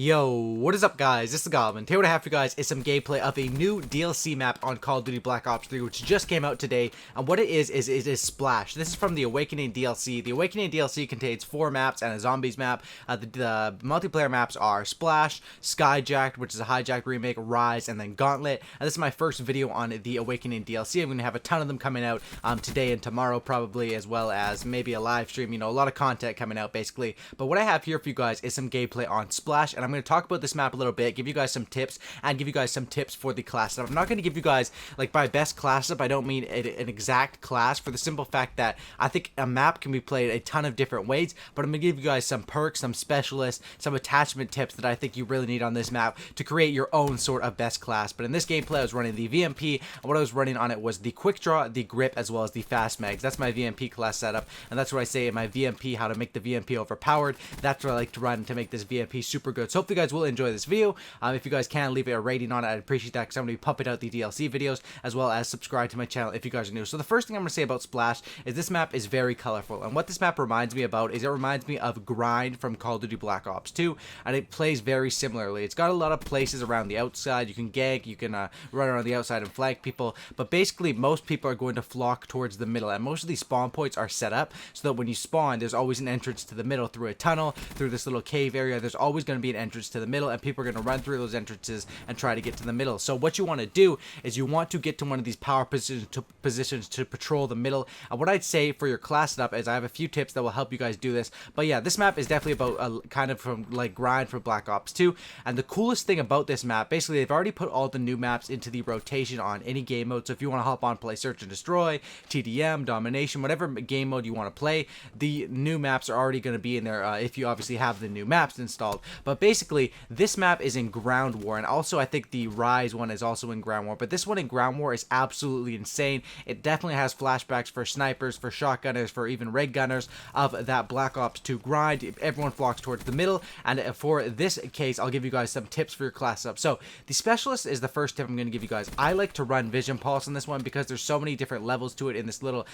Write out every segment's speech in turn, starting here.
Yo, what is up guys, this is Goblin. Today what I have for you guys is some gameplay of a new DLC map on Call of Duty Black Ops 3, which just came out today, and what it is Splash. This is from the Awakening DLC. The Awakening DLC contains 4 maps and a Zombies map. The multiplayer maps are Splash, Skyjacked, which is a Hijacked remake, Rise, and then Gauntlet. And this is my first video on the Awakening DLC. I'm going to have a ton of them coming out today and tomorrow probably, as well as maybe a live stream, you know, a lot of content coming out basically. But what I have here for you guys is some gameplay on Splash, and I'm going to talk about this map a little bit, give you guys some tips, and give you guys some tips for the class setup. I'm not going to give you guys, like, by best class setup, I don't mean an exact class, for the simple fact that I think a map can be played a ton of different ways, but I'm going to give you guys some perks, some specialists, some attachment tips that I think you really need on this map to create your own sort of best class. But in this gameplay, I was running the VMP, and what I was running on it was the Quick Draw, the Grip, as well as the Fast Mags. That's my VMP class setup, and that's what I say in my VMP, how to make the VMP overpowered. That's what I like to run to make this VMP super good. So hopefully you guys will enjoy this video. If you guys can leave it a rating on it, I'd appreciate that, because I'm going to be pumping out the DLC videos, as well as subscribe to my channel if you guys are new. So the first thing I'm going to say about Splash is this map is very colorful, and what this map reminds me about is it reminds me of Grind from Call of Duty Black Ops 2, and it plays very similarly. It's got a lot of places around the outside. You can gank, you can run around the outside and flank people, but basically most people are going to flock towards the middle, and most of these spawn points are set up so that when you spawn, there's always an entrance to the middle through a tunnel, through this little cave area. There's always going to be an entrance to the middle, and people are going to run through those entrances and try to get to the middle. So what you want to do is you want to get to one of these power positions to patrol the middle. And what I'd say for your class setup is I have a few tips that will help you guys do this. But yeah, this map is definitely about kind of from like Grind for Black Ops 2. And the coolest thing about this map, basically they've already put all the new maps into the rotation on any game mode. So if you want to hop on, play Search and Destroy, TDM, Domination, whatever game mode you want to play, the new maps are already going to be in there if you obviously have the new maps installed. But basically this map is in Ground War, and also I think the Rise one is also in Ground War, but this one in Ground War is absolutely insane. It definitely has flashbacks for snipers, for shotgunners, for even ray gunners of that Black Ops 2 grind. Everyone flocks towards the middle, and for this case I'll give you guys some tips for your class up. So the specialist is the first tip I'm going to give you guys. I like to run Vision Pulse on this one because there's so many different levels to it in this little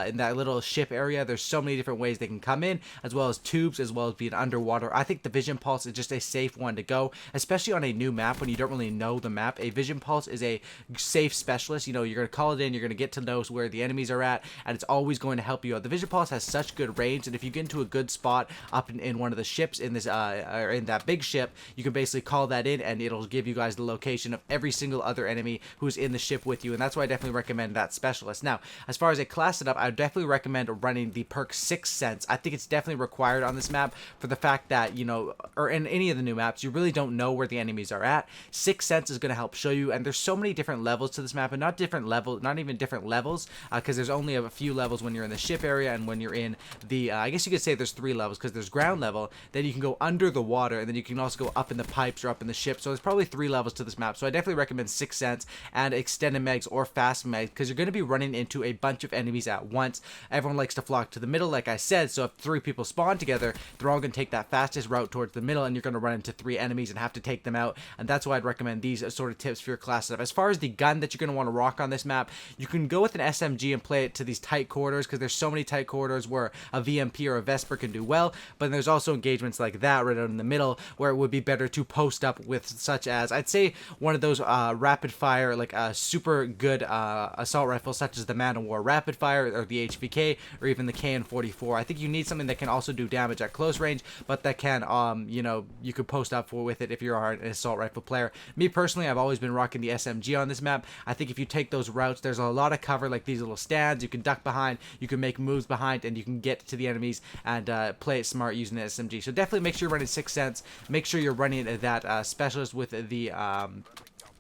in that little ship area. There's so many different ways they can come in, as well as tubes, as well as being underwater. I think the Vision Pulse is just a safe one to go, especially on a new map when you don't really know the map. A Vision Pulse is a safe specialist. You know, you're going to call it in, you're going to get to know where the enemies are at, and it's always going to help you out. The Vision Pulse has such good range, and if you get into a good spot up in one of the ships in this or in that big ship, you can basically call that in, and it'll give you guys the location of every single other enemy who's in the ship with you, and that's why I definitely recommend that specialist. Now, as far as a class setup, I would definitely recommend running the perk Sixth Sense. I think it's definitely required on this map for the fact that, you know, or in any of the new maps, you really don't know where the enemies are at. Sixth Sense is going to help show you, and there's so many different levels to this map, and not even different levels, because there's only a few levels when you're in the ship area, and when you're in the I guess you could say there's 3 levels, because there's ground level, then you can go under the water, and then you can also go up in the pipes or up in the ship. So there's probably 3 levels to this map. So I definitely recommend Sixth Sense and Extended Mags or Fast Mags, because you're going to be running into a bunch of enemies at once. Everyone likes to flock to the middle, like I said, so if 3 people spawn together, they're all going to take that fastest route towards the middle, and you're going to run into 3 enemies and have to take them out. And that's why I'd recommend these sort of tips for your class setup. As far as the gun that you're going to want to rock on this map, you can go with an SMG and play it to these tight corridors, because there's so many tight corridors where a VMP or a Vesper can do well, but there's also engagements like that right out in the middle where it would be better to post up with, such as, I'd say, one of those rapid fire, like a super good assault rifle, such as the Man of War Rapid Fire, or the HVK, or even the KN-44. I think you need something that can also do damage at close range, but that can, you know, you could post up with it if you're an assault rifle player. Me personally, I've always been rocking the SMG on this map. I think if you take those routes, there's a lot of cover, like these little stands. You can duck behind, you can make moves behind, and you can get to the enemies and play it smart using the SMG. So definitely make sure you're running Sixth Sense. Make sure you're running that specialist with the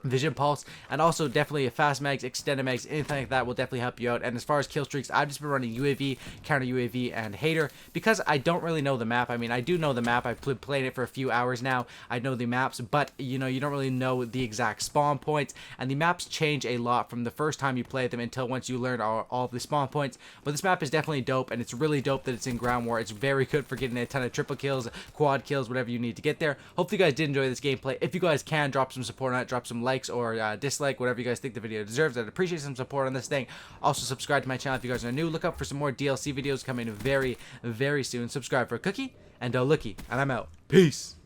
Vision Pulse, and also definitely a Fast Mags, Extended Mags, anything like that will definitely help you out. And as far as kill streaks, I've just been running UAV, Counter UAV, and Hater, because I don't really know the map. I mean, I do know the map. I've played it for a few hours now. I know the maps, but, you know, you don't really know the exact spawn points, and the maps change a lot from the first time you play them until once you learn all of the spawn points. But this map is definitely dope, and it's really dope that it's in Ground War. It's very good for getting a ton of triple kills, quad kills, whatever you need to get there. Hopefully you guys did enjoy this gameplay. If you guys can, drop some support on it, drop some likes or dislike, whatever you guys think the video deserves. I'd appreciate some support on this thing. Also, subscribe to my channel if you guys are new. Look up for some more DLC videos coming very, very soon. Subscribe for a cookie and a lookie, and I'm out. Peace.